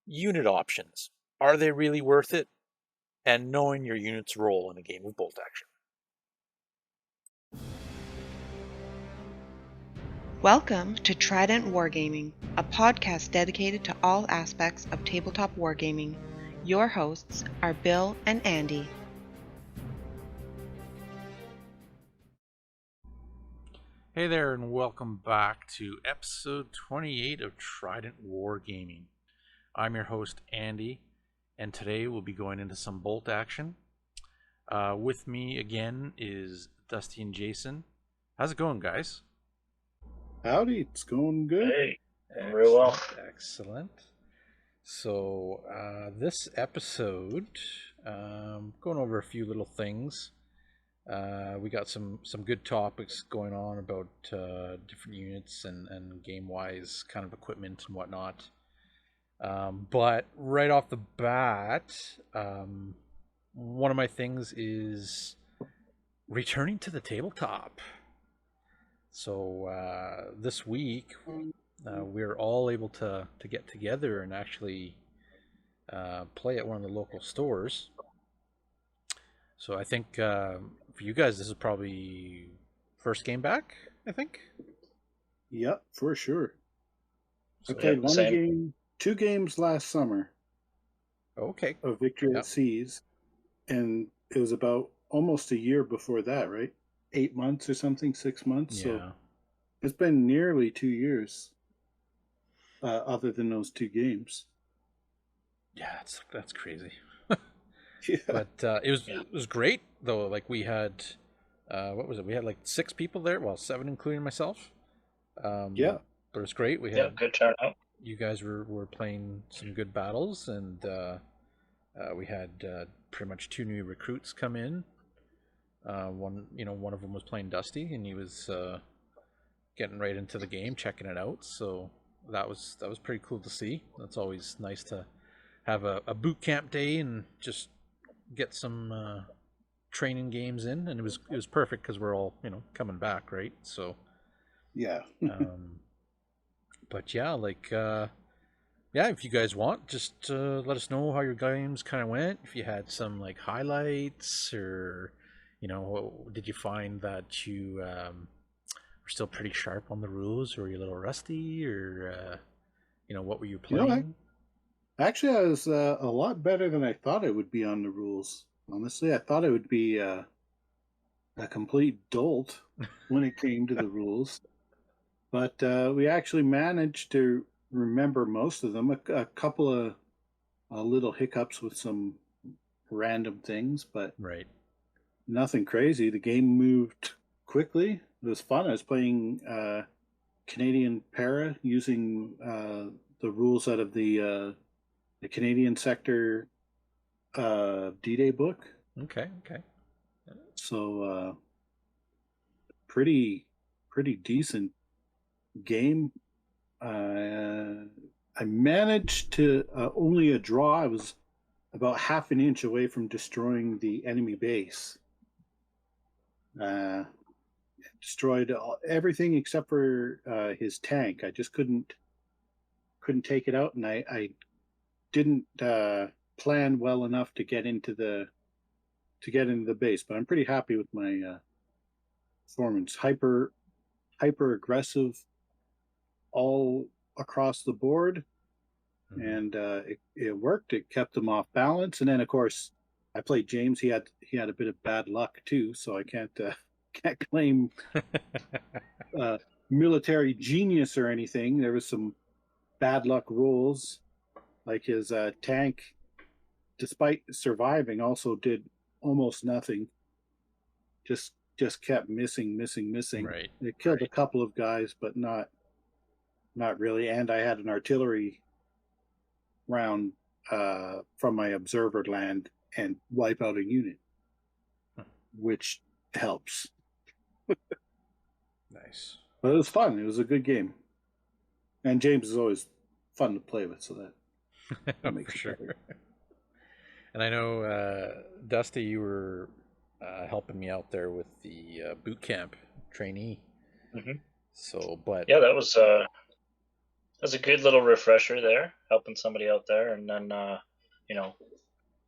unit options. Are they really worth it? And knowing your unit's role in a game of bolt action. Welcome to Trident Wargaming, a podcast dedicated to all aspects of tabletop wargaming. Your hosts are Bill and Andy. Hey there, and welcome back to episode 28 of Trident Wargaming. I'm your host, Andy, and today we'll be going into some bolt action. With me again is Dusty and Jason. How's it going, guys? Howdy, it's going good. Hey, real well. Excellent. So this episode, going over a few little things. We got some good topics going on about different units and game-wise kind of equipment and whatnot. But right off the bat, one of my things is returning to the tabletop. So this week, we're all able to get together and actually play at one of the local stores. So I think for you guys, this is probably first game back, I think. Yep, for sure. I Yeah, played one same. game, 2 games last summer Okay. of Victory Yep. at Seas, and it was about almost a year before that, right? 8 months or something, 6 months. Yeah. So it's been nearly 2 years, other than those 2 games. Yeah, that's crazy. Yeah. But it was great though. Like we had, what was it? We had like 6 people there. Well, 7 including myself. Yeah. But it was great. We Yeah, had good turnout. you guys were playing some good battles, and we had pretty much 2 new recruits come in. One of them was playing Dusty, and he was getting right into the game, checking it out. So that was pretty cool to see. That's always nice to have a boot camp day and just get some training games in, and it was perfect because we're all coming back, right? So Yeah. but yeah, like yeah, if you guys want, just let us know how your games kind of went. If you had some like highlights, or did you find that you were still pretty sharp on the rules, or were you a little rusty, or what were you playing? Actually, I was a lot better than I thought I would be on the rules. Honestly, I thought I would be a complete dolt when it came to the rules. But we actually managed to remember most of them. A couple of little hiccups with some random things, but Right. nothing crazy. The game moved quickly. It was fun. I was playing Canadian Para using the rules out of the Canadian Sector D-Day book. Okay. So pretty decent game. I managed to only a draw. I was about half an inch away from destroying the enemy base. Destroyed everything except for his tank. I just couldn't take it out, and I didn't plan well enough to get into the base. But I'm pretty happy with my performance. Hyper aggressive all across the board, and it worked. It kept them off balance, and then of course I played James. He had a bit of bad luck too, so I can't claim military genius or anything. There was some bad luck rolls, like his tank, despite surviving, also did almost nothing. Just kept missing. Right. It killed a couple of guys, but not really. And I had an artillery round from my observer land and wipe out a unit, which helps. Nice. But it was fun. It was a good game. And James is always fun to play with, so that makes For it sure. better. And I know, Dusty, you were helping me out there with the boot camp trainee. Mm-hmm. So, but Yeah, that was was a good little refresher there, helping somebody out there, and then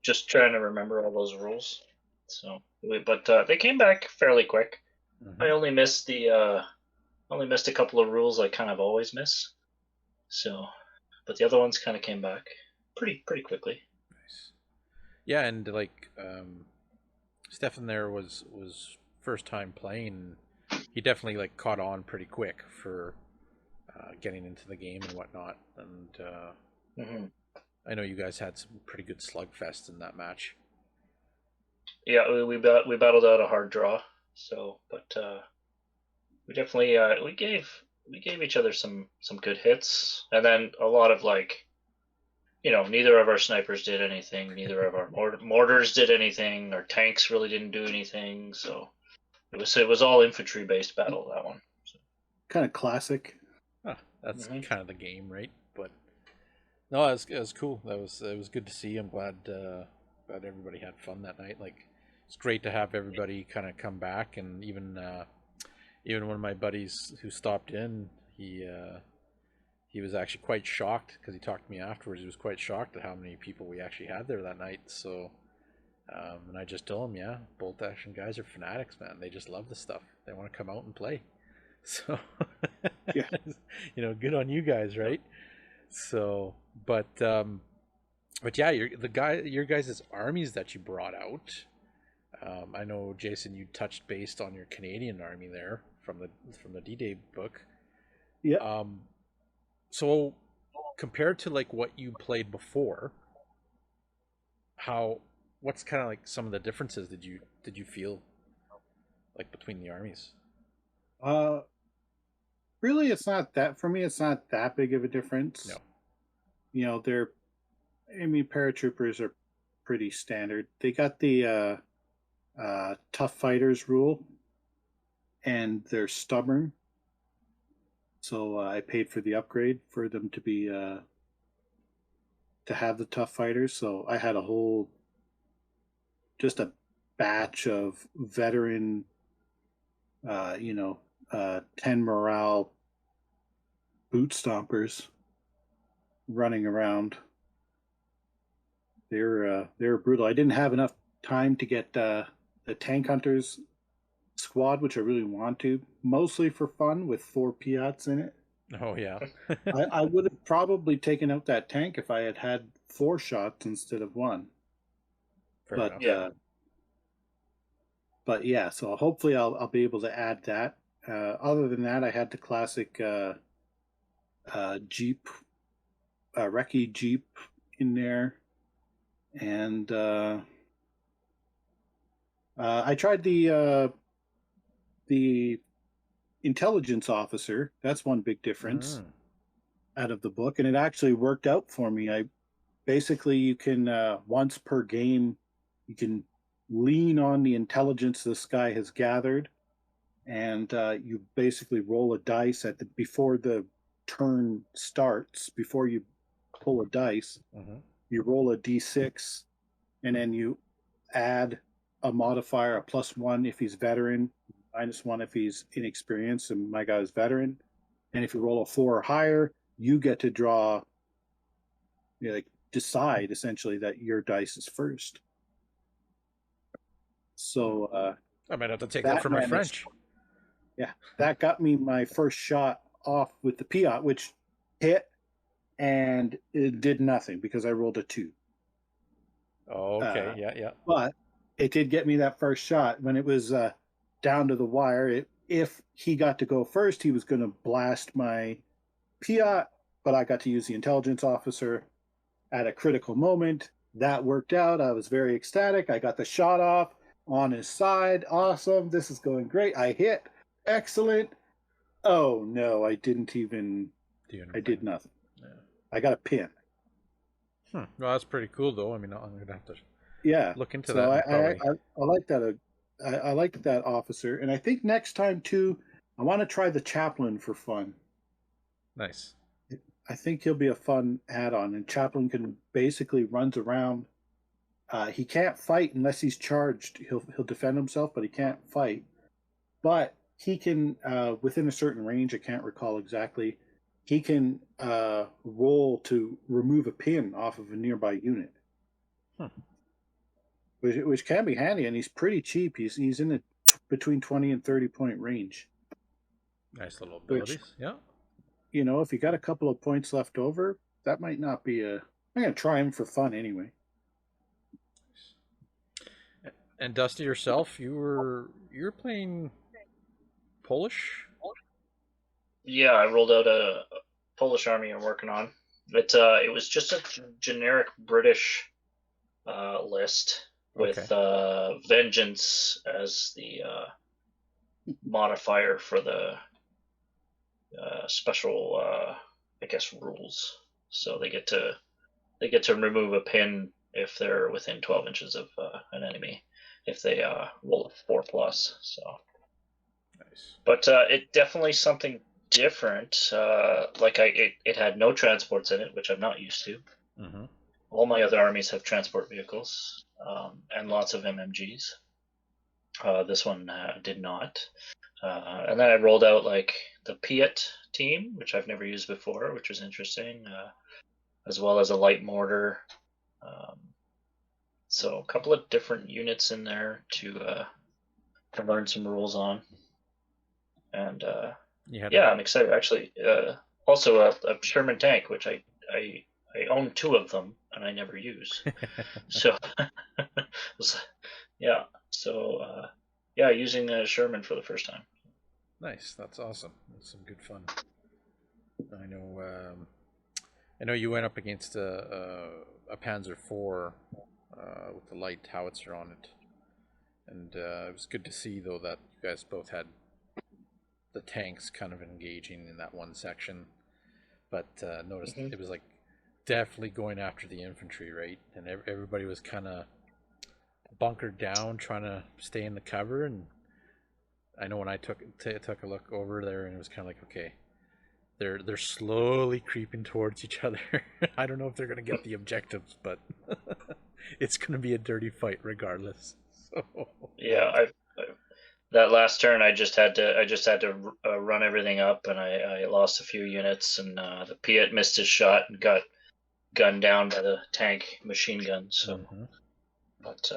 just trying to remember all those rules. So, but they came back fairly quick. Mm-hmm. I only missed a couple of rules I kind of always miss. So, but the other ones kind of came back pretty quickly. Nice. Yeah, and like Stefan there was first time playing. He definitely like caught on pretty quick for getting into the game and whatnot. And I know you guys had some pretty good slugfest in that match. Yeah, we battled out a hard draw. So, but we definitely we gave each other some good hits, and then a lot of like, neither of our snipers did anything, neither of our mortars did anything, our tanks really didn't do anything. So it was all infantry based battle, that one. So. Kind of classic. Huh, that's kind of the game, right? But no, it was cool. It was good to see. I'm glad everybody had fun that night. Like, it's great to have everybody kind of come back, and even one of my buddies who stopped in, he was actually quite shocked because he talked to me afterwards. He was quite shocked at how many people we actually had there that night. So, and I just told him, yeah, bolt action guys are fanatics, man. They just love the stuff. They want to come out and play. So, yeah, good on you guys, right? So, but yeah, your guys' armies that you brought out. I know, Jason, you touched based on your Canadian army there from the D-Day book. Yeah. So, compared to like what you played before, what's kind of like some of the differences did you feel like between the armies? Really, it's not that, for me, it's not that big of a difference. No. Paratroopers are pretty standard. They got the tough fighters rule, and they're stubborn. So I paid for the upgrade for them to be to have the tough fighters. So I had just a batch of veteran, 10 morale boot stompers running around. They're brutal. I didn't have enough time to get the tank hunters squad, which I really want to, mostly for fun with 4 Piats in it. Oh yeah. I would have probably taken out that tank if I had 4 shots instead of 1. Fair enough. Yeah. But yeah, so hopefully I'll be able to add that. Other than that, I had the classic Jeep, recce Jeep in there, and I tried the intelligence officer. That's one big difference out of the book, and it actually worked out for me. You can once per game, you can lean on the intelligence this guy has gathered, and you basically roll a dice before the turn starts. Before you pull a dice, you roll a d6, and then you add a modifier, a +1 if he's veteran, -1 if he's inexperienced, and my guy is veteran. And if you roll a 4 or higher, you get to draw, decide essentially that your dice is first. So I might have to take that for my French. Yeah, that got me my first shot off with the Piat, which hit, and it did nothing because I rolled a 2. Oh, okay. Yeah. But it did get me that first shot. When it was down to the wire, if he got to go first, he was going to blast my Piat, but I got to use the intelligence officer at a critical moment. That worked out. I was very ecstatic. I got the shot off on his side. Awesome. This is going great. I hit. Excellent. Oh, no, I didn't even... I did nothing. Yeah. I got a pin. Well, that's pretty cool, though. I mean, I'm going to have to look into so that. I like that. I liked that officer. And I think next time, too, I want to try the chaplain for fun. Nice. I think he'll be a fun add-on. And chaplain can basically runs around. He can't fight unless he's charged. He'll defend himself, but he can't fight. But he can, within a certain range, I can't recall exactly, he can roll to remove a pin off of a nearby unit, which can be handy, and he's pretty cheap. He's in the between 20 and 30 point range. Nice little abilities. Yeah. You know, if you got a couple of points left over, that might not be a. I'm gonna try him for fun anyway. And Dusty, yourself, you're playing Polish? Yeah, I rolled out a Polish army I'm working on. It was just a generic British list with Vengeance as the modifier for the special, I guess, rules. So they get to remove a pin if they're within 12 inches of an enemy, if they roll a 4+. So, nice. But it definitely something different. It had no transports in it, which I'm not used to. Mm-hmm. All my other armies have transport vehicles and lots of MMGs. This one did not. And then I rolled out like the Piat team, which I've never used before, which was interesting, as well as a light mortar. So a couple of different units in there to learn some rules on. And I'm excited. Actually, also a Sherman tank, which I own 2 of them and I never use. So using a Sherman for the first time. Nice, that's awesome. That's some good fun. I know you went up against a Panzer IV with the light howitzer on it, and it was good to see though that you guys both had the tanks kind of engaging in that one section, but noticed it was like definitely going after the infantry, right? And everybody was kind of bunkered down, trying to stay in the cover. And I know when I took a look over there, and it was kind of like, okay, they're slowly creeping towards each other. I don't know if they're going to get the objectives, but it's going to be a dirty fight regardless. So yeah, that last turn I just had to run everything up, and I lost a few units, and the Piat missed his shot and got gunned down by the tank machine gun. So, but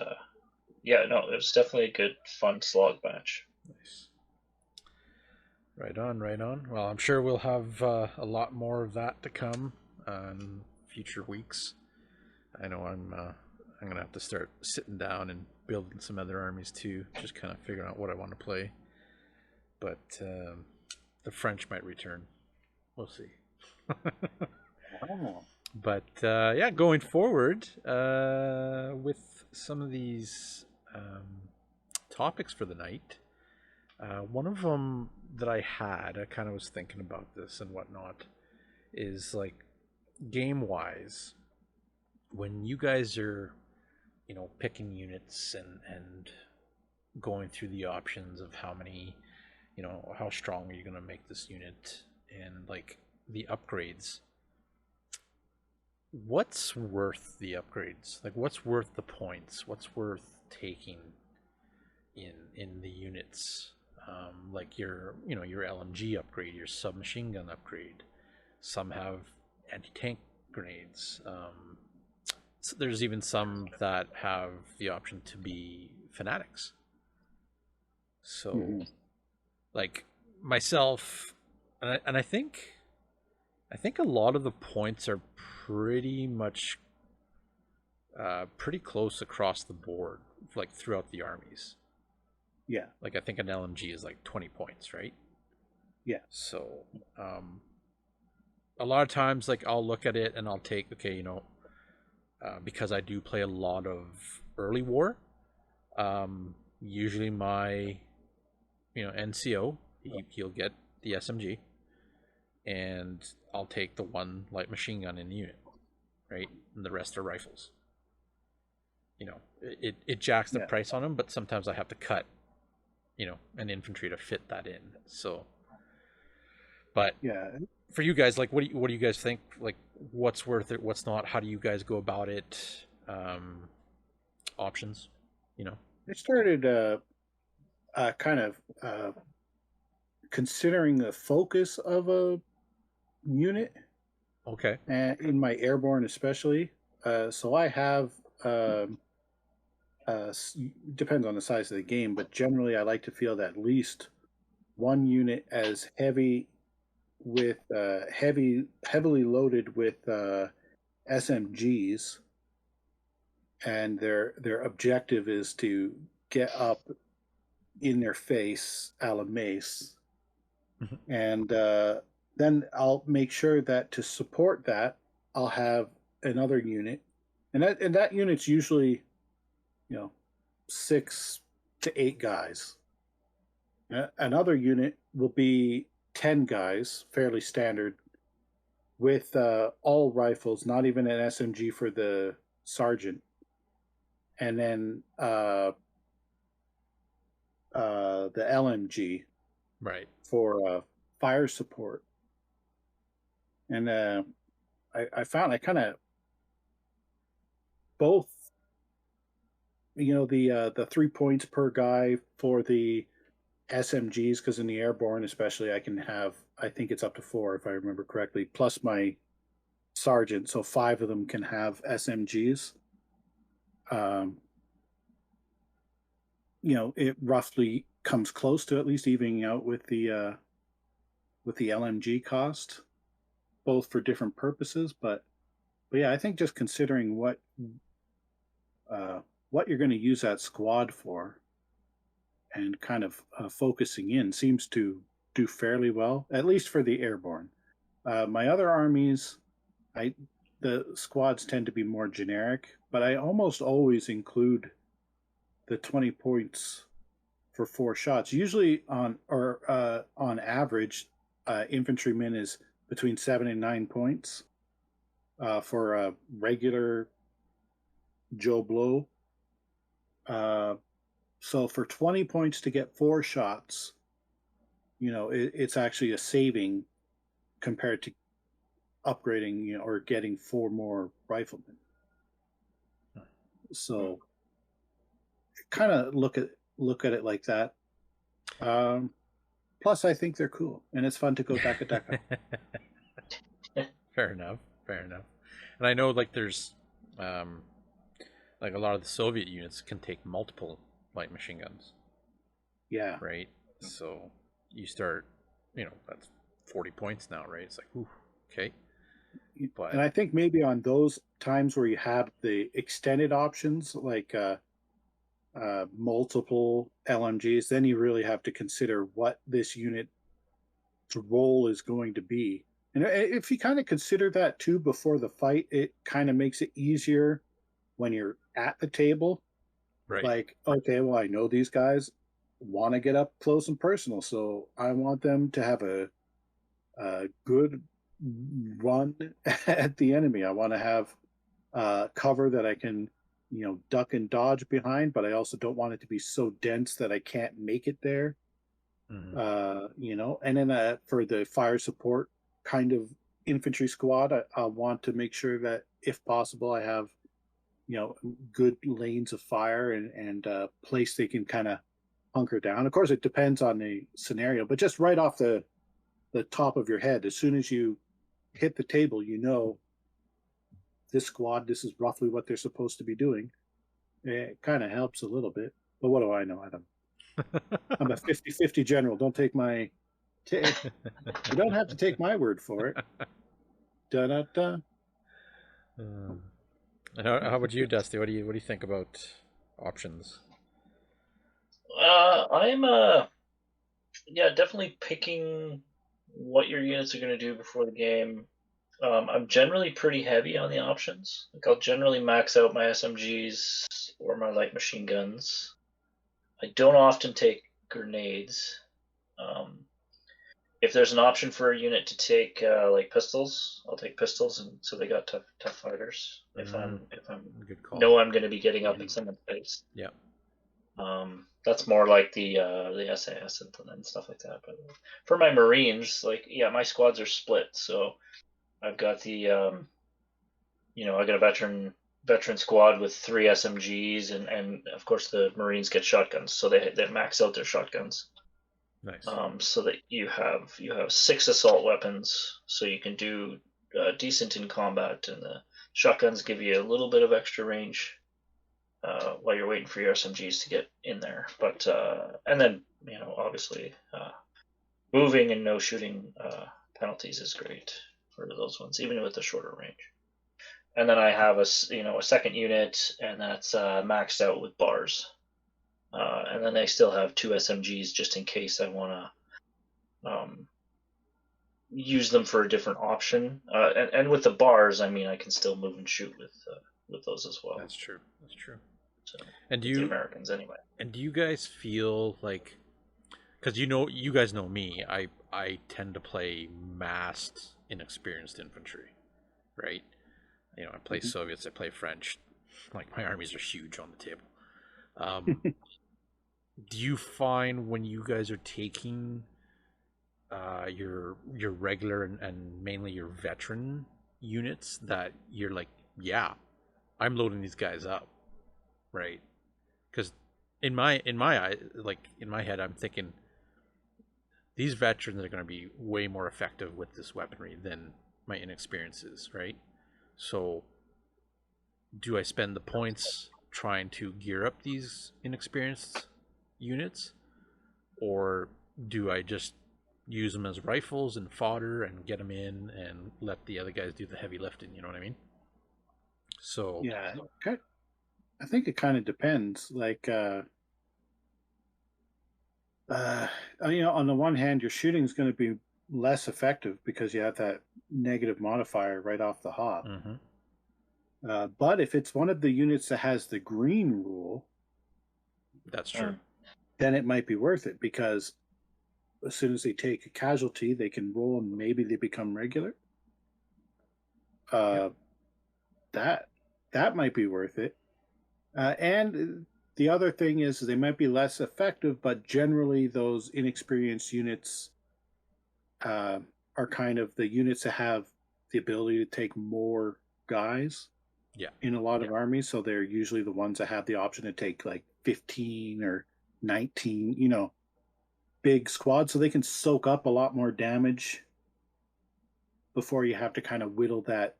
it was definitely a good, fun slog match. Nice. Right on. Well, I'm sure we'll have a lot more of that to come in future weeks. I know I'm gonna have to start sitting down and building some other armies too, just kind of figuring out what I want to play. But the French might return. We'll see. But going forward with some of these topics for the night, one of them that I kind of was thinking about this and whatnot, is like game-wise, when you guys are, picking units and going through the options of how many, how strong are you going to make this unit, and like the upgrades, what's worth the upgrades? Like, what's worth the points? What's worth taking in the units? Like your LMG upgrade, your submachine gun upgrade. Some have anti-tank grenades. So there's even some that have the option to be fanatics. So, like myself, and I think a lot of the points are pretty much pretty close across the board, like throughout the armies. Yeah. Like I think an LMG is like 20 points, right? Yeah. So, a lot of times, like I'll look at it and I'll take, okay, because I do play a lot of early war. Usually my, NCO, he'll get the SMG, and I'll take the one light machine gun in the unit, right? And the rest are rifles. It jacks the price on them, but sometimes I have to cut, an infantry to fit that in. So, but for you guys, like, what do you guys think? Like, what's worth it? What's not? How do you guys go about it? Options, I started kind of considering the focus of a unit, Okay. and in my airborne especially. So I have depends on the size of the game, but generally I like to field at least one unit as heavy with heavily loaded with SMGs, and their objective is to get up in their face a la mace, and then I'll make sure that to support that I'll have another unit, and that unit's usually 6 to 8 guys. Another unit will be 10 guys, fairly standard, with all rifles, not even an SMG for the sergeant, and then the LMG Right. for fire support. And I found I kind of both, the 3 points per guy for the SMGs, because in the airborne especially I can have, I think it's up to 4 if I remember correctly, plus my sergeant, so 5 of them can have SMGs. It roughly comes close to at least evening out with the LMG cost, both for different purposes. But yeah, I think just considering what you're going to use that squad for, and kind of focusing in, seems to do fairly well, at least for the airborne. My other armies, the squads tend to be more generic, but I almost always include the 20 points for 4 shots. Usually on average, infantryman is between 7 and 9 points for a regular Joe Blow. So for 20 points to get 4 shots, it's actually a saving compared to upgrading, or getting 4 more riflemen. So kind of look at it like that. Plus, I think they're cool, and it's fun to go daka. Fair enough. And I know, like, there's like a lot of the Soviet units can take multiple light machine guns. Yeah. Right. So you start, that's 40 points now, right? It's like, ooh, okay. But and I think maybe on those times where you have the extended options, like multiple LMGs, then you really have to consider what this unit's role is going to be. And if you kind of consider that too before the fight, it kind of makes it easier when you're at the table. right. Like, okay, well, I know these guys want to get up close and personal, so I want them to have a good run at the enemy. I want to have cover that I can, duck and dodge behind, but I also don't want it to be so dense that I can't make it there. And then for the fire support kind of infantry squad, I want to make sure that if possible I have good lanes of fire and place they can kind of hunker down. Of course, it depends on the scenario, but just right off the top of your head, as soon as you hit the table, this squad, this is roughly what they're supposed to be doing. It kind of helps a little bit, but what do I know? I'm a 50-50 general. Don't take my you don't have to take my word for it. Da-da-da. How about you, Dusty? What do you think about options? I'm definitely picking what your units are going to do before the game. I'm generally pretty heavy on the options. Like, I'll generally max out my SMGs or my light machine guns. I don't often take grenades. If there's an option for a unit to take like pistols, I'll take pistols, and so they got tough fighters. If I'm Good call. know I'm going to be getting up in someone's face. Yeah. That's more like the SAS and stuff like that. But for my Marines, my squads are split. So I've got the I got a veteran squad with 3 SMGs, and of course the Marines get shotguns, so they max out their shotguns. Nice. So that you have 6 assault weapons, so you can do decent in combat, and the shotguns give you a little bit of extra range while you're waiting for your SMGs to get in there. But and then obviously moving and no shooting penalties is great for those ones, even with the shorter range. And then I have a second unit, and that's maxed out with bars. And then I still have 2 SMGs just in case I want to use them for a different option. And with the bars, I mean, I can still move and shoot with those as well. That's true. That's true. So, and do the you Americans anyway? And do you guys feel like, because you guys know me, I tend to play massed, inexperienced infantry, right? I play Soviets, I play French. Like, my armies are huge on the table. Do you find when you guys are taking your regular and mainly your veteran units that you're like, yeah, I'm loading these guys up, right? Because in my eye, like in my head, I'm thinking these veterans are going to be way more effective with this weaponry than my inexperiences, right? So do I spend the points trying to gear up these inexperienced units, or do I just use them as rifles and fodder and get them in and let the other guys do the heavy lifting? You know what I mean? So yeah, okay. I think it kind of depends. Like, on the one hand, your shooting is going to be less effective because you have that negative modifier right off the hop. Mm-hmm. But if it's one of the units that has the green rule, that's true. Then it might be worth it, because as soon as they take a casualty, they can roll and maybe they become regular. Yep. That might be worth it. And the other thing is they might be less effective, but generally those inexperienced units are kind of the units that have the ability to take more guys in a lot of armies. So they're usually the ones that have the option to take like 15 or 19, big squads, so they can soak up a lot more damage before you have to kind of whittle that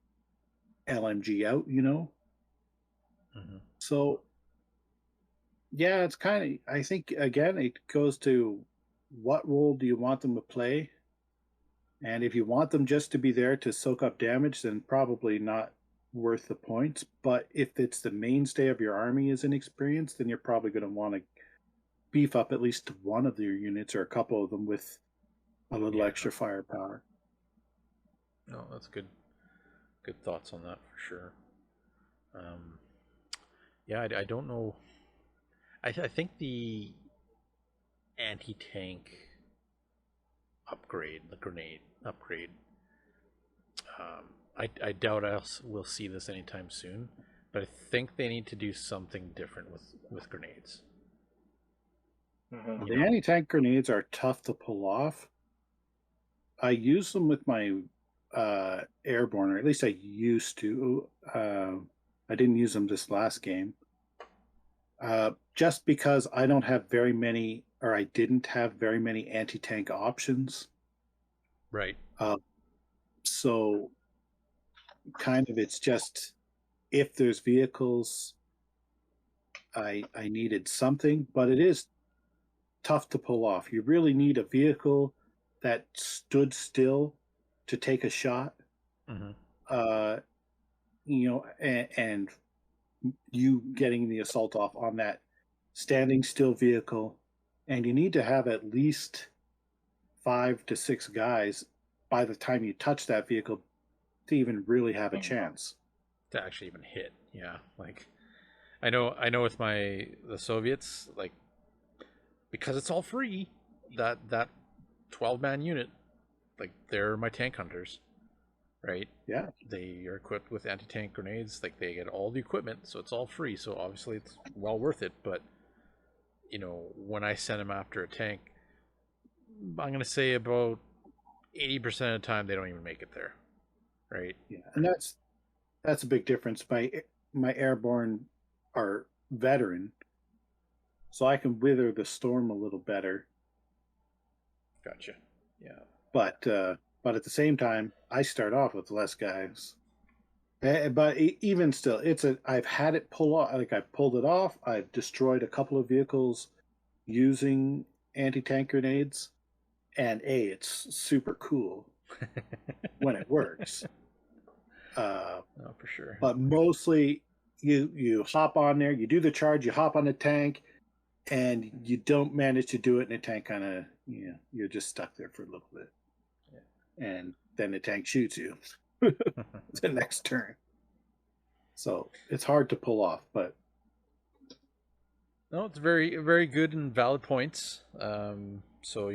LMG out, Mm-hmm. So yeah, it's kind of, I think, again, it goes to what role do you want them to play? And if you want them just to be there to soak up damage, then probably not worth the points. But if it's the mainstay of your army is inexperienced, then you're probably going to want to beef up at least one of your units or a couple of them with a little extra firepower. No, that's good thoughts on that for sure. I don't know. I think the anti-tank upgrade, the grenade upgrade, I doubt we'll see this anytime soon, but I think they need to do something different with grenades. Mm-hmm. The anti-tank grenades are tough to pull off. I use them with my airborne, or at least I used to. I didn't use them this last game. Just because I don't have very many, or I didn't have very many anti-tank options. Right. So kind of it's just, if there's vehicles, I needed something, but it is tough to pull off. You really need a vehicle that stood still to take a shot. Mm-hmm. And you getting the assault off on that standing still vehicle, and you need to have at least 5 to 6 guys by the time you touch that vehicle to even really have a chance to actually even hit. Yeah, like I know with the Soviets, like, because it's all free, that 12-man unit, like, they're my tank hunters, right? Yeah. They are equipped with anti-tank grenades, like, they get all the equipment, so it's all free, so obviously it's well worth it. But when I send them after a tank, I'm gonna say about 80% of the time they don't even make it there, right? Yeah, and that's a big difference. My airborne are veteran, so I can wither the storm a little better. Gotcha. Yeah. But at the same time, I start off with less guys. But even still, I've had it pull off. Like I've pulled it off. I've destroyed a couple of vehicles using anti-tank grenades, and it's super cool when it works. Oh, for sure. But mostly, you hop on there, you do the charge, you hop on the tank, and you don't manage to do it, and the tank kind of, you're just stuck there for a little bit, and then the tank shoots you the next turn. So it's hard to pull off, but no, it's very, very good and valid points. So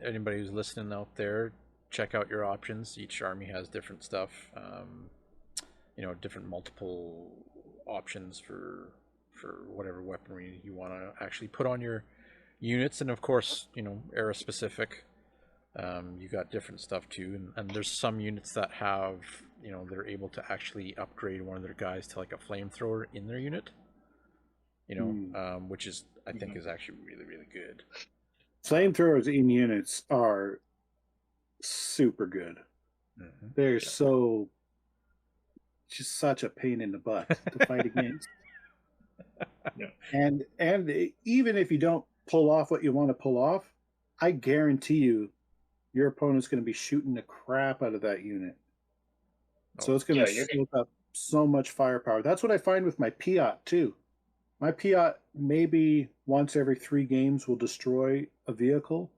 anybody who's listening out there, check out your options. Each army has different stuff. Different multiple options for whatever weaponry you want to actually put on your units, and of course, era specific. You got different stuff too, and there's some units that have, they're able to actually upgrade one of their guys to like a flamethrower in their unit. Which is, I think, is actually really, really good. Flamethrowers in units are super good. Mm-hmm. They're just such a pain in the butt to fight against. Yeah. And even if you don't pull off what you want to pull off, I guarantee you your opponent's going to be shooting the crap out of that unit. So it's going to soak up so much firepower. That's what I find with my Piat too. My Piat maybe once every 3 games will destroy a vehicle.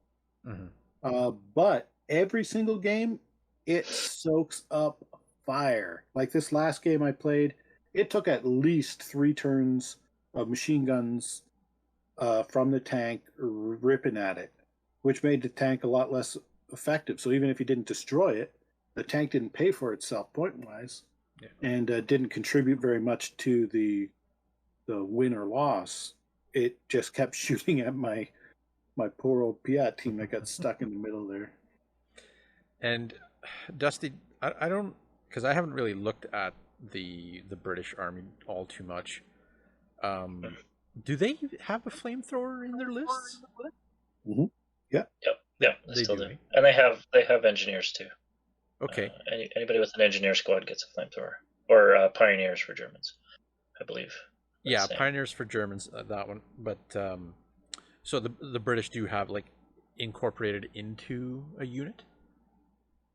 Mm-hmm. But every single game, it soaks up fire. Like this last game I played, it took at least 3 turns of machine guns from the tank ripping at it, which made the tank a lot less effective. So even if you didn't destroy it, the tank didn't pay for itself point-wise, and didn't contribute very much to the win or loss. It just kept shooting at my poor old Piat team that got stuck in the middle there. And Dusty, I don't, because I haven't really looked at the British Army all too much. Do they have a flamethrower in their lists? Mm-hmm. Yeah. Yep. They still do. And they have engineers too. Okay. Anybody with an engineer squad gets a flamethrower, or pioneers for Germans, I believe. Yeah, pioneers for Germans, that one. But so the British do have like incorporated into a unit,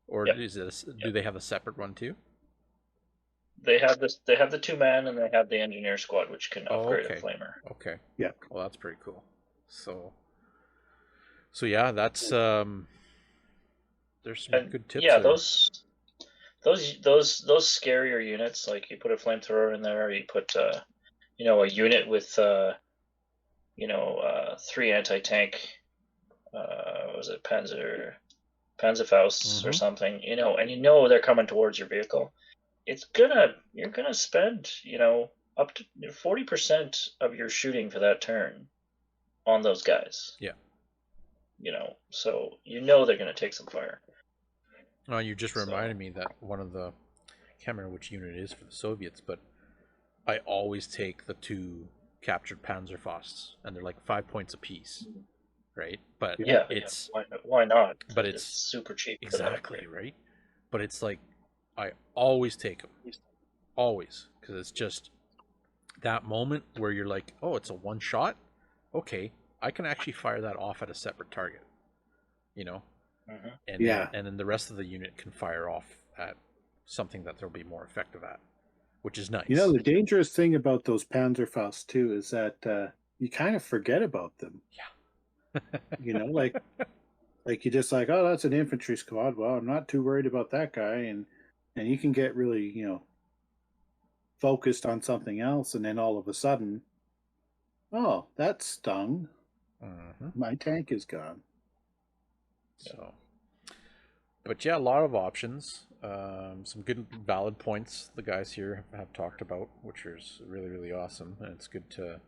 or is it do they have a separate one too? They have this. They have the 2-man, and they have the engineer squad, which can upgrade a flamer. Okay. Yeah. Well, that's pretty cool. So yeah, that's there's some good tips. Yeah, there. those scarier units, like you put a flamethrower in there, or you put a unit with 3 anti-tank. Was it Panzerfausts or something? And they're coming towards your vehicle. You're gonna spend up to 40% of your shooting for that turn on those guys. Yeah. So they're gonna take some fire. Well, you just reminded me that one of the, I can't remember which unit it is for the Soviets, but I always take the 2 captured Panzerfausts, and they're like 5 points apiece, right? But it's why not? But it's super cheap. Exactly, right? But it's like I always take them, always, because it's just that moment where you're like, oh, it's a 1 shot. Okay, I can actually fire that off at a separate target, and then the rest of the unit can fire off at something that they'll be more effective at, which is nice. The dangerous thing about those Panzerfausts too is that you kind of forget about them. Yeah. Like you just like, oh, that's an infantry squad. Well, I'm not too worried about that guy, and you can get really focused on something else, and then all of a sudden, oh, that stung. My tank is gone. So, but yeah, a lot of options. Some good valid points the guys here have talked about, which is really, really awesome, and it's good to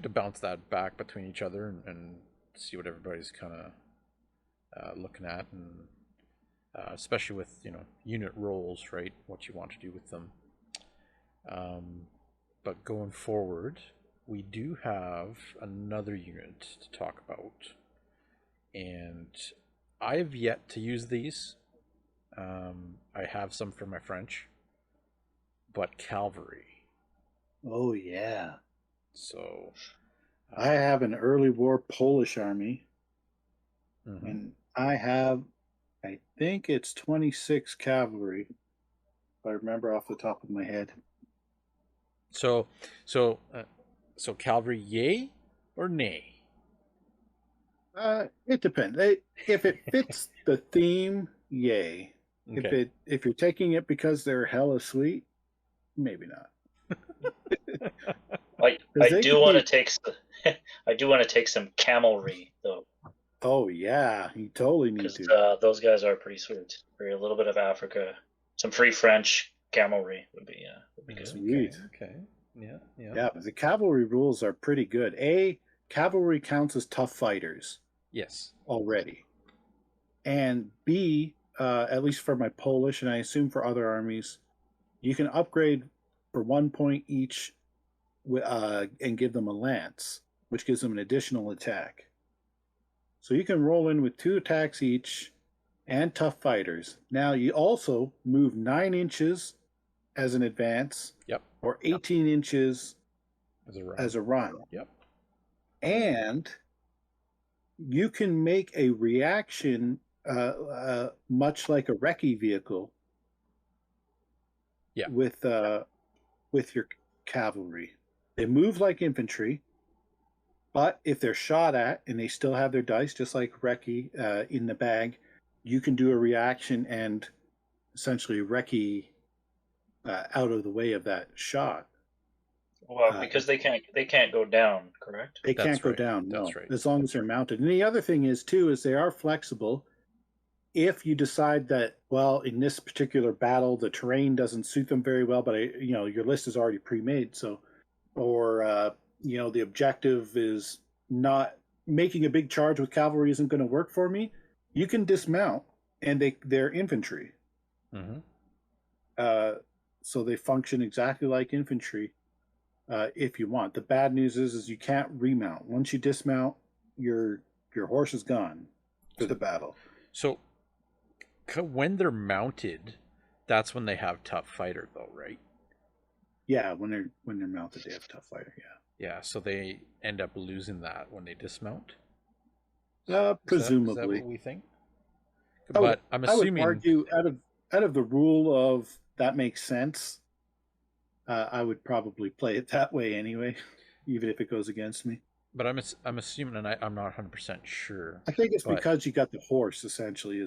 bounce that back between each other and see what everybody's kind of looking at, and especially with unit roles, right? What you want to do with them. But going forward, we do have another unit to talk about, and I've yet to use these. I have some for my French, but Calvary. Oh yeah. So I have an early war Polish army, mhm. and I think it's 26 cavalry, if I remember off the top of my head. So so so Calvary, yay or nay? It depends. If it fits the theme, yay. Okay. If you're taking it because they're hella sweet, maybe not. I Because they do could want to be. take I do want to take some camelry though, Oh yeah, you totally need because to. those guys are pretty sweet. For a little bit of Africa, some free French camelry would be good. Sweet. Okay. Yeah. Yeah. Yeah, but the cavalry rules are pretty good. Cavalry counts as tough fighters Yes. already, and B, at least for my Polish, and I assume for other armies, you can upgrade for 1 point each, and give them a lance, which gives them an additional attack. So you can roll in with 2 attacks each, and tough fighters. Now you also move 9 inches as an advance, Yep. or 18 inches as a run. Yep. And you can make a reaction, much like a recce vehicle. Yeah. With your cavalry, they move like infantry, but if they're shot at and they still have their dice, just like recce in the bag, you can do a reaction and essentially recce out of the way of that shot. Well, because they can't go down, correct? They That's can't go right. down, That's no, right. as long as they're mounted. And the other thing is too is they are flexible. If you decide that, well, in this particular battle the terrain doesn't suit them very well, but your list is already pre-made, so, or the objective is not making a big charge with cavalry isn't going to work for me, you can dismount and they're infantry. Mm-hmm. So they function exactly like infantry. If you want. The bad news is you can't remount. Once you dismount, your horse is gone for the battle. So when they're mounted, that's when they have tough fighter, though, right? Yeah, when they're mounted, they have tough fighter. Yeah. Yeah. So they end up losing that when they dismount. Presumably. Is that what we think? I would, But I'm I would assuming argue out of the rule of that makes sense. I would probably play it that way anyway, even if it goes against me. But I'm assuming, and I'm not 100% sure. I think it's but, because you got the horse. Essentially,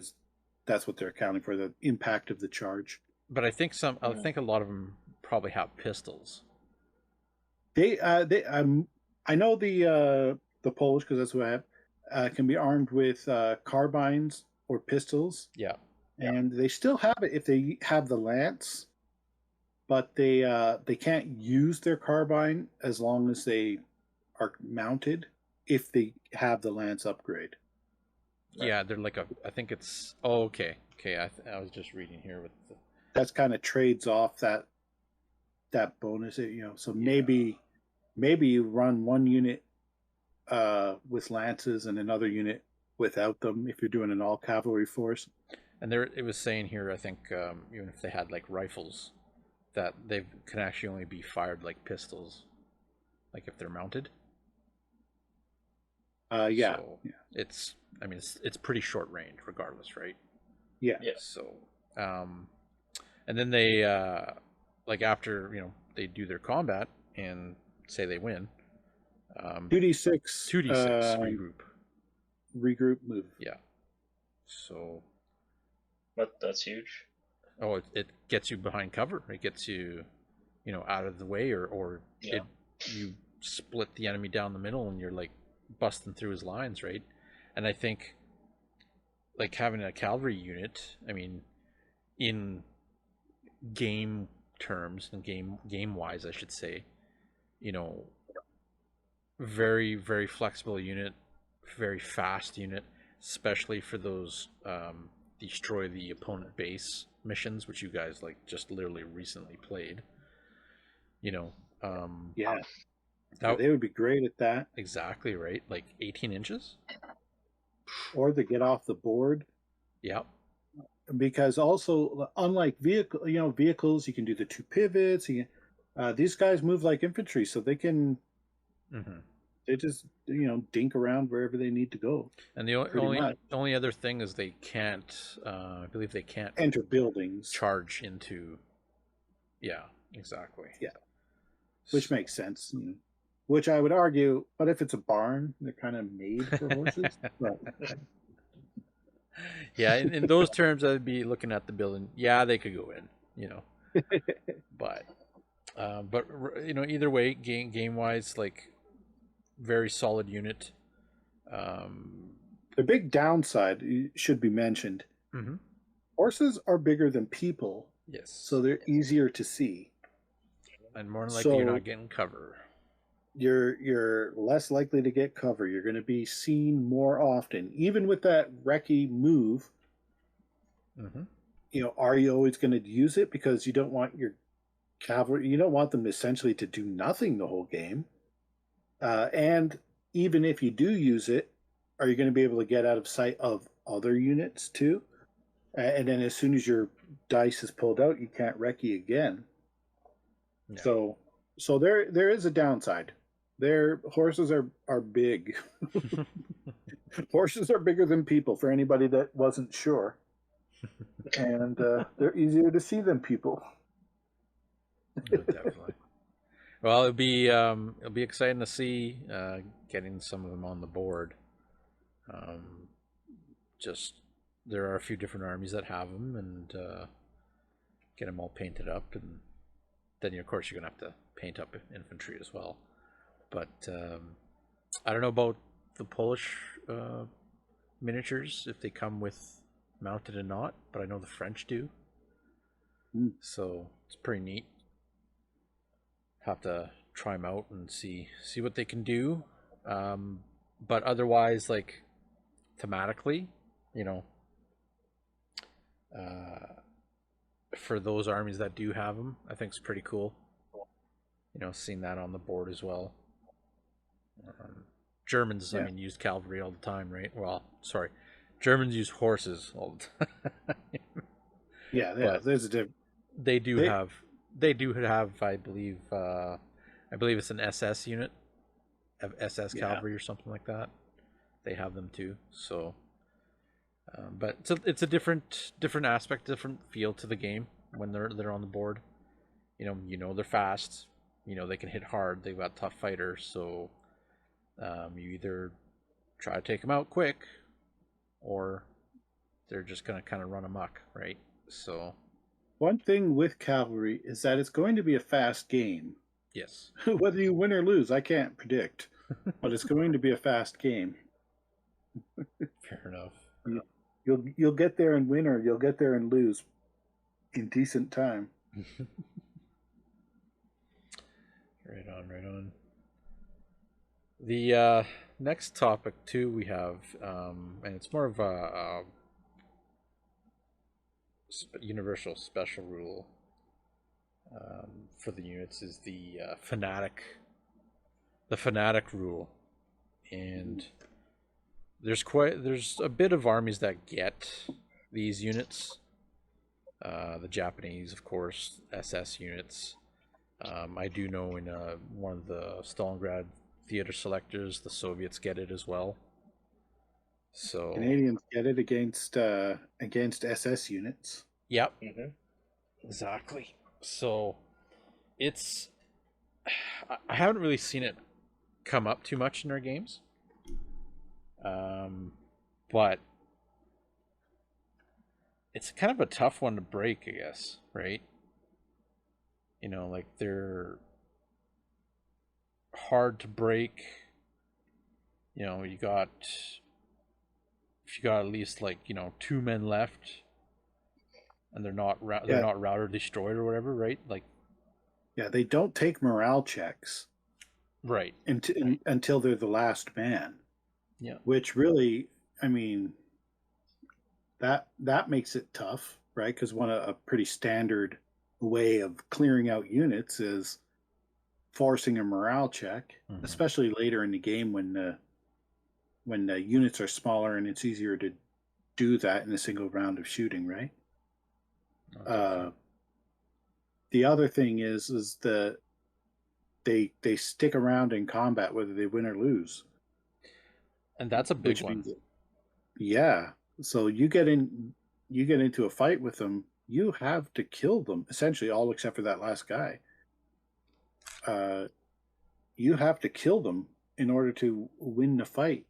that's what they're accounting for, the impact of the charge. But I think I think a lot of them probably have pistols. I know the Polish, because that's what I have, can be armed with carbines or pistols. Yeah. And they still have it if they have the lance, but they can't use their carbine as long as they are mounted if they have the lance upgrade. Right. Yeah, they're like I think it's. Oh, okay. I was just reading here with. That's kind of trades off that bonus, So maybe you run one unit with lances and another unit without them if you're doing an all cavalry force. And it was saying here, I think, even if they had like rifles, that they can actually only be fired like pistols, like if they're mounted. Yeah. So it's pretty short range regardless, right? Yeah. So, and then they, like after, they do their combat and say they win. 2d6. 2d6 regroup move. Yeah. So. But that's huge. Oh, it gets you behind cover. It gets you, out of the way, or you split the enemy down the middle, and you're like busting through his lines, right? And I think, like having a cavalry unit, I mean, in game terms and game wise, I should say, very very flexible unit, very fast unit, especially for those destroy the opponent base missions, which you guys like just literally recently played. They would be great at that. Exactly right. Like 18 inches. or the get off the board. Yep. Because also, unlike vehicles, you can do the 2 pivots. These guys move like infantry, so they can they just dink around wherever they need to go. And the only other thing is they can't. I believe they can't enter buildings. Charge into. Yeah. Exactly. Yeah. Which makes sense. Which I would argue, but if it's a barn, they're kind of made for horses. But... Yeah, in those terms, I'd be looking at the building. Yeah, they could go in, but either way, game wise, like very solid unit. The big downside should be mentioned. Horses are bigger than people. Yes. So they're easier to see. And more likely you're not getting cover. You're less likely to get cover. You're going to be seen more often. Even with that recce move, are you always going to use it? Because you don't want your cavalry, you don't want them essentially to do nothing the whole game. And even if you do use it, are you going to be able to get out of sight of other units too? And then as soon as your dice is pulled out, you can't recce again. No. So there is a downside. Their horses are big. Horses are bigger than people, for anybody that wasn't sure. And they're easier to see than people. Definitely. Well, it'll be exciting to see getting some of them on the board. Just there are a few different armies that have them, and get them all painted up, and then of course you're gonna have to paint up infantry as well. But I don't know about the Polish miniatures, if they come with mounted or not, but I know the French do. So it's pretty neat. Have to try them out and see what they can do. But otherwise, like thematically, for those armies that do have them, I think it's pretty cool. Seeing that on the board as well. Germans, I mean, use cavalry all the time, right? Well, sorry, Germans use horses all the time. Yeah, there's a difference. They do have, I believe it's an SS unit, of SS cavalry or something like that. They have them too. So, but it's a different aspect, different feel to the game when they're on the board. They're fast. They can hit hard. They've got tough fighters. So, you either try to take them out quick, or they're just gonna kind of run amok, right? So. One thing with cavalry is that it's going to be a fast game. Yes. Whether you win or lose, I can't predict, but it's going to be a fast game. Fair enough. You'll get there and win, or you'll get there and lose in decent time. Right on. The next topic too we have, and it's more of a universal special rule for the units, is the Fanatic rule, and there's a bit of armies that get these units. The Japanese, of course, SS units. I do know in one of the Stalingrad theater selectors, the Soviets get it as well. So Canadians get it against SS units. Yep. Exactly. So I haven't really seen it come up too much in our games. But it's kind of a tough one to break, I guess, right? Like they're hard to break. If you got at least 2 men left, and they're not routed or destroyed or whatever, right? They don't take morale checks, right? Until they're the last man. Yeah, which really, I mean, that makes it tough, right? Because a pretty standard way of clearing out units is forcing a morale check, especially later in the game when when the units are smaller and it's easier to do that in a single round of shooting, right? The other thing is they stick around in combat whether they win or lose, and that's a big one. Yeah, so you get into a fight with them, you have to kill them essentially, all except for that last guy. You have to kill them in order to win the fight,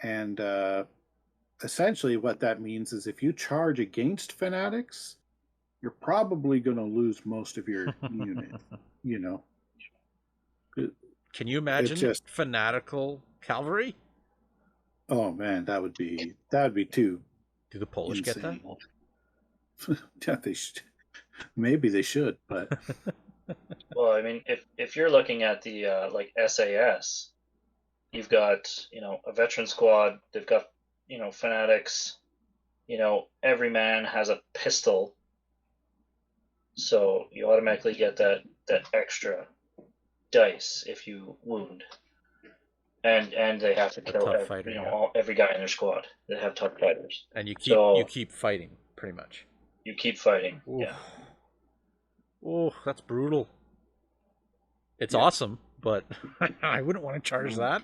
and essentially what that means is if you charge against fanatics, you're probably going to lose most of your unit. You know. Can you imagine fanatical cavalry? Oh man, that would be too. Do the Polish insane. get that? Yeah, they should. Maybe they should, but. Well, I mean, if you're looking at the like SAS, you've got a veteran squad. They've got fanatics. Every man has a pistol, so you automatically get that every dice if you wound, and they have to kill every guy in their squad. They have tough fighters, and you keep fighting pretty much. You keep fighting. Oof. Yeah. Oh, that's brutal. It's awesome, but I wouldn't want to charge that.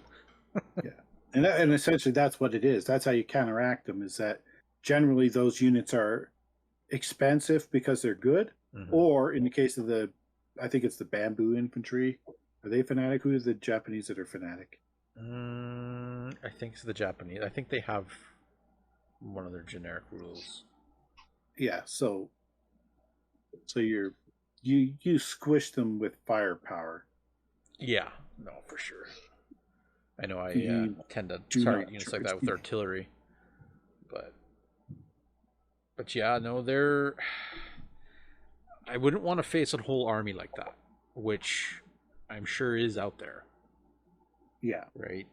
Yeah, and essentially that's what it is. That's how you counteract them. Is that generally those units are expensive because they're good, or in the case of I think it's the bamboo infantry. Are they fanatic? Who is the Japanese that are fanatic? I think it's the Japanese. I think they have one of their generic rules. Yeah, so you squish them with firepower. Yeah, no, for sure. I know I tend to target units like that with artillery, but yeah, no, I wouldn't want to face a whole army like that, which I'm sure is out there. Yeah. Right.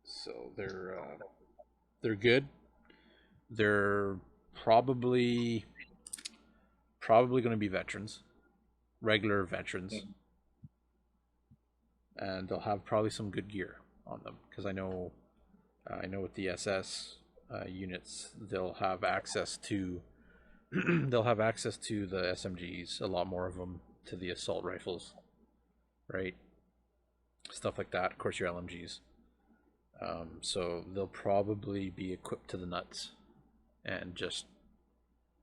So they're good. They're probably going to be veterans, regular veterans, and they'll have probably some good gear on them because I know with the SS units they'll have access to the SMGs, a lot more of them, to the assault rifles, right? Stuff like that. Of course, your LMGs. So they'll probably be equipped to the nuts and just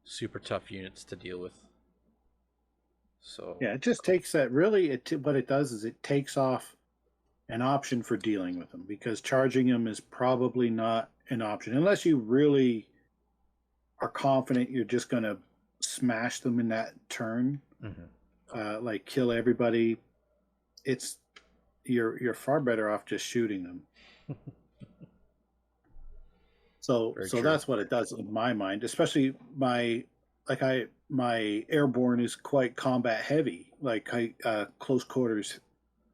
super tough units to deal with. So yeah, it just takes that. Really, what it does is it takes off an option for dealing with them, because charging them is probably not an option unless you really are confident you're just going to smash them in that turn, like kill everybody. You're far better off just shooting them. So that's what it does in my mind. Especially my airborne is quite combat heavy, like close quarters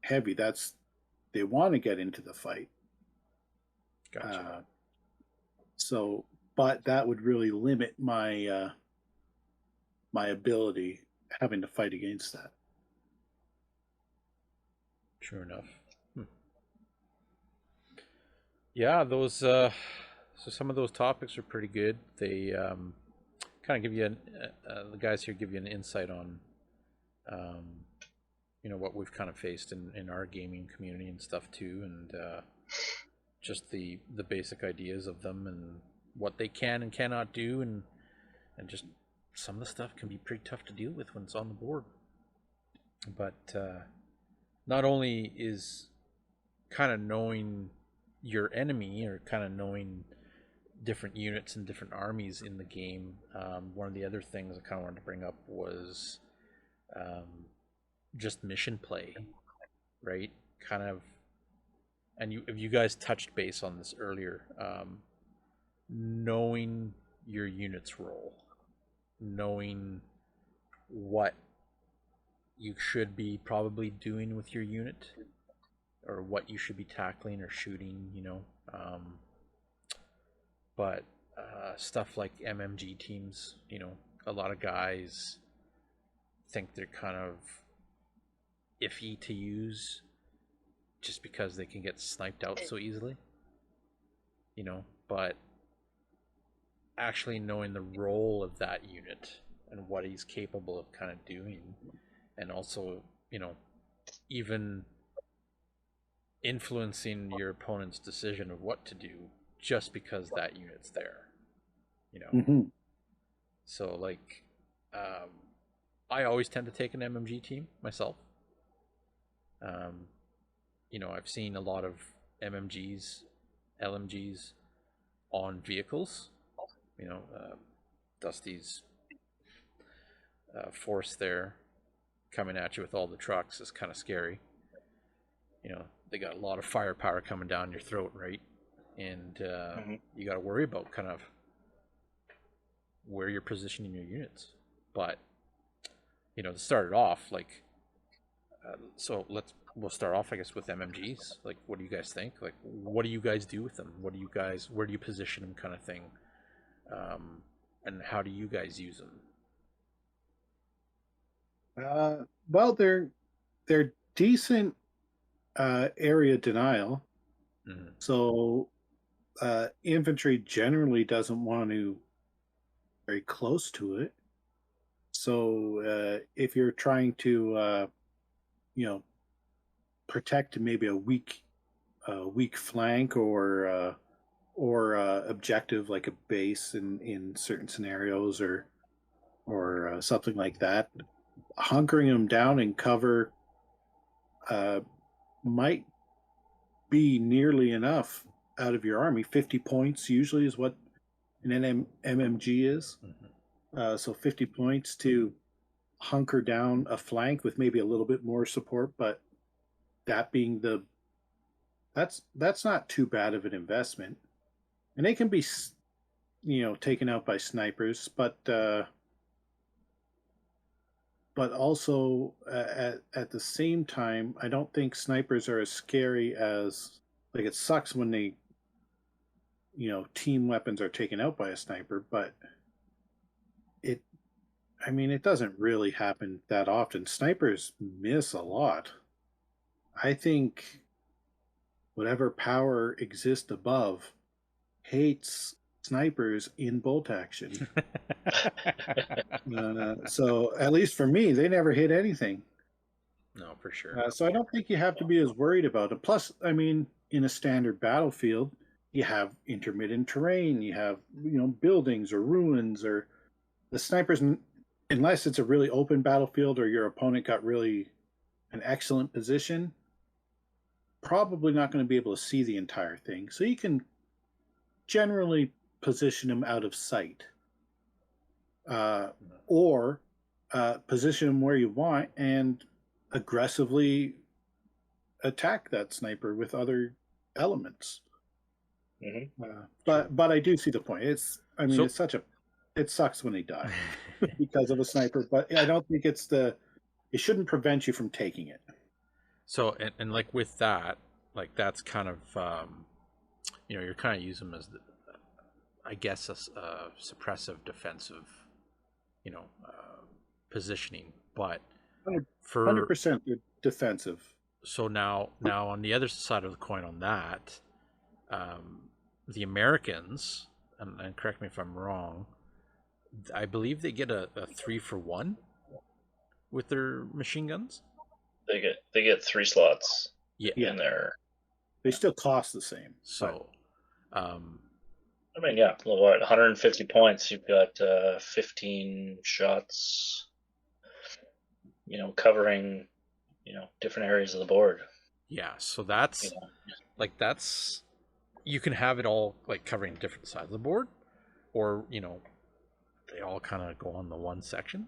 heavy. They want to get into the fight. Gotcha. But that would really limit my my ability having to fight against that. Sure enough. Yeah, those so some of those topics are pretty good. They kind of give you the guys here give you an insight on what we've kind of faced in our gaming community and stuff too, and just the basic ideas of them and what they can and cannot do, and just some of the stuff can be pretty tough to deal with when it's on the board. But not only is kind of knowing your enemy, or kind of knowing different units and different armies in the game, one of the other things I kind of wanted to bring up was just mission play, right? Kind of, and you guys touched base on this earlier, knowing your unit's role, knowing what you should be probably doing with your unit, or what you should be tackling or shooting, but stuff like MMG teams, a lot of guys think they're kind of iffy to use, just because they can get sniped out so easily. You know, but actually knowing the role of that unit and what he's capable of kind of doing, and also, you know, even influencing your opponent's decision of what to do just because that unit's there, you know. Mm-hmm. So like, I always tend to take an MMG team myself. You know, I've seen a lot of MMGs, LMGs on vehicles. You know, Dusty's force there coming at you with all the trucks is kind of scary. You know, they got a lot of firepower coming down your throat, right? And you got to worry about kind of where you're positioning your units. But, you know, to start it off, like, so we'll start off, I guess, with MMGs. Like, what do you guys think? Like, what do you guys do with them? Where do you position them, kind of thing? And how do you guys use them? Well, they're decent area denial. Mm-hmm. So infantry generally doesn't want to very close to it. So if you're trying to you know, protect maybe a weak flank or objective like a base in certain scenarios or something like that, hunkering them down in cover might be nearly enough out of your army. 50 points usually is what an MMG is. Mm-hmm. So 50 points to hunker down a flank with maybe a little bit more support, but that being that's not too bad of an investment. And they can be, you know, taken out by snipers, but also at the same time, I don't think snipers are as scary as, like, it sucks when they, you know, team weapons are taken out by a sniper, but it doesn't really happen that often. Snipers miss a lot. I think whatever power exists above hates snipers in bolt action. So at least for me, they never hit anything. No, for sure. So I don't think you have to be as worried about it. Plus, I mean, in a standard battlefield, you have intermittent terrain, you have, you know, buildings or ruins, or the snipers, unless it's a really open battlefield or your opponent got really an excellent position, probably not going to be able to see the entire thing. So you can generally position them out of sight, or position them where you want and aggressively attack that sniper with other elements. Mm-hmm. But I do see the point. It sucks when they die because of a sniper, but I don't think it shouldn't prevent you from taking it. So, and like with that, like that's kind of, you know, you're kind of using them as, I guess, a suppressive defensive, you know, positioning, but 100% defensive. So now on the other side of the coin on that, the Americans, and correct me if I'm wrong, I believe they get a 3-for-1 with their machine guns. They get 3 slots. Yeah. In there. They still cost the same. So, I mean, yeah, what, 150 points? You've got 15 shots. You know, covering, you know, different areas of the board. Yeah, so that's that's, you can have it all like covering different sides of the board, or, you know, they all kind of go on the one section.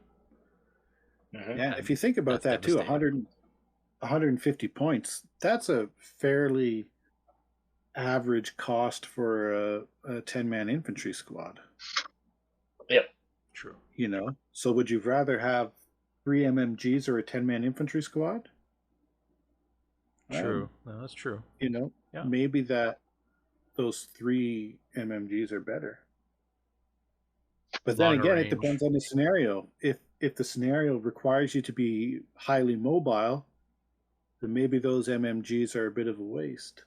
Mm-hmm. Yeah, if you think about that too, 150 points, that's a fairly average cost for a 10-man infantry squad. Yep. True. You know, so would you rather have 3 MMGs or a 10-man infantry squad? True. No, that's true. You know, maybe those 3 MMGs are better. But then again, it depends on the scenario. If the scenario requires you to be highly mobile, then maybe those MMGs are a bit of a waste.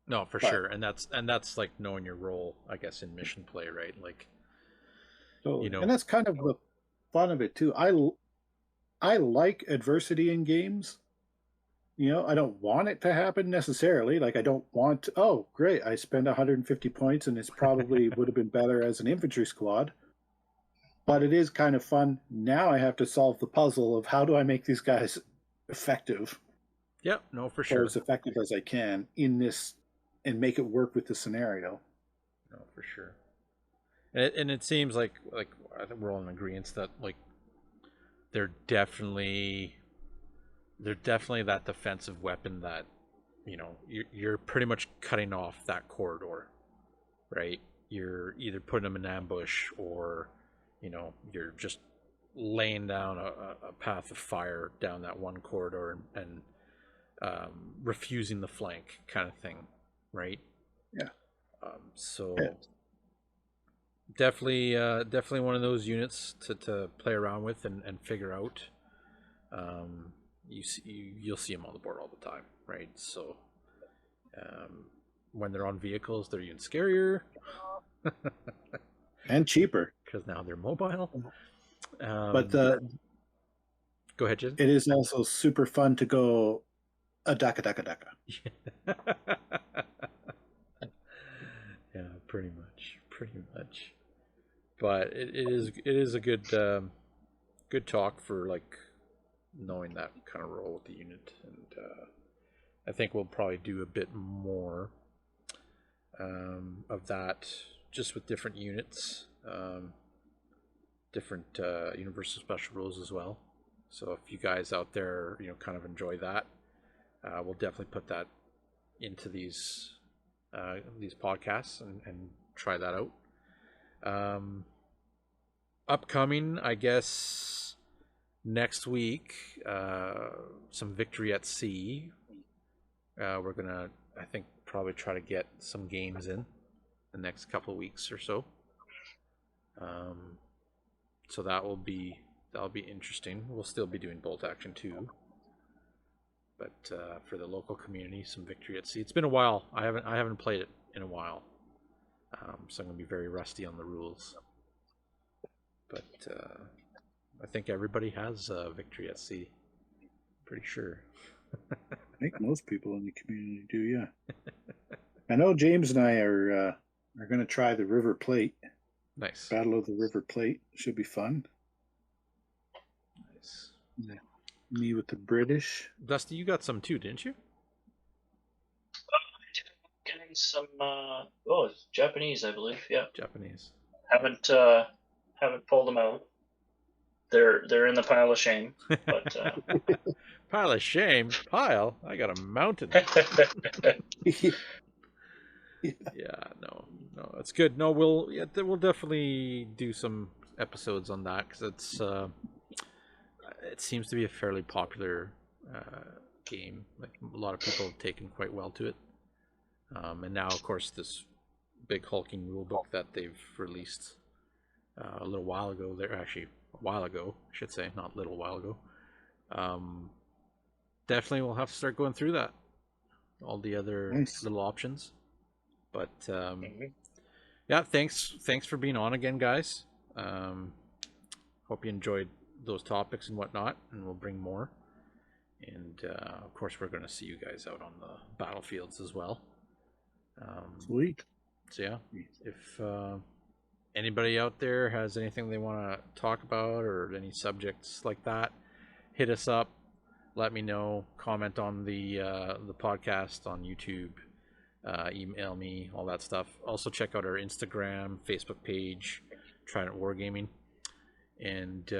No, for sure, and that's like knowing your role, I guess, in mission play, right? Like, So, you know, and that's kind of the fun of it too. I like adversity in games. I don't want it to happen necessarily. Like, I don't want, oh, great, I spend 150 points and it's probably would have been better as an infantry squad. But it is kind of fun. Now I have to solve the puzzle of how do I make these guys effective. Yeah, no, for Or sure. as effective as I can in this and make it work with the scenario. No, for sure. And it seems like I think we're all in agreement that like they're definitely that defensive weapon that you're pretty much cutting off that corridor, right? You're either putting them in ambush or you're just laying down a path of fire down that one corridor and refusing the flank kind of thing, right? Yeah. So definitely one of those units to play around with and figure out. You'll see them on the board all the time, right? So when they're on vehicles, they're even scarier and cheaper because now they're mobile. But go ahead, Jen. It is also super fun to go a daka. Yeah, pretty much. But it is a good talk for like knowing that kind of role with the unit, and I think we'll probably do a bit more of that just with different units, different universal special rules as well. So if you guys out there kind of enjoy that, we'll definitely put that into these podcasts and try that out. Upcoming, I guess, next week, some Victory at Sea. We're gonna, I think, probably try to get some games in the next couple of weeks or so. So that'll be interesting. We'll still be doing bolt action too, but for the local community, some Victory at Sea. It's been a while. I haven't played it in a while, so I'm gonna be very rusty on the rules. But I think everybody has Victory at Sea. Pretty sure. I think most people in the community do, yeah. I know James and I are going to try the River Plate. Nice. Battle of the River Plate should be fun. Nice. Yeah. Me with the British. Dusty, you got some too, didn't you? Getting some. It's Japanese, I believe. Yeah. Japanese. Haven't pulled them out. They're in the pile of shame. But pile of shame. Pile. I got a mountain. Yeah. No. It's good. No, we'll definitely do some episodes on that because it seems to be a fairly popular game. Like a lot of people have taken quite well to it. And now, of course, this big hulking rule book that they've released a little while ago. They're actually a while ago, I should say, not a little while ago. Definitely we'll have to start going through that. All the other little options. But yeah, thanks for being on again, guys. Hope you enjoyed those topics and whatnot, and we'll bring more. And of course, we're going to see you guys out on the battlefields as well. Sweet. So yeah, if anybody out there has anything they want to talk about or any subjects like that, hit us up. Let me know. Comment on the podcast on YouTube. Email me, all that stuff. Also check out our Instagram, Facebook page, Trident Wargaming. And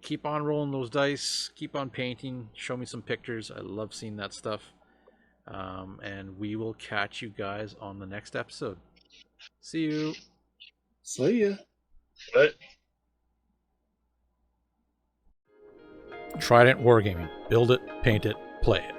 keep on rolling those dice. Keep on painting. Show me some pictures. I love seeing that stuff. And we will catch you guys on the next episode. See you. See ya. But Trident Wargaming. Build it, paint it, play it.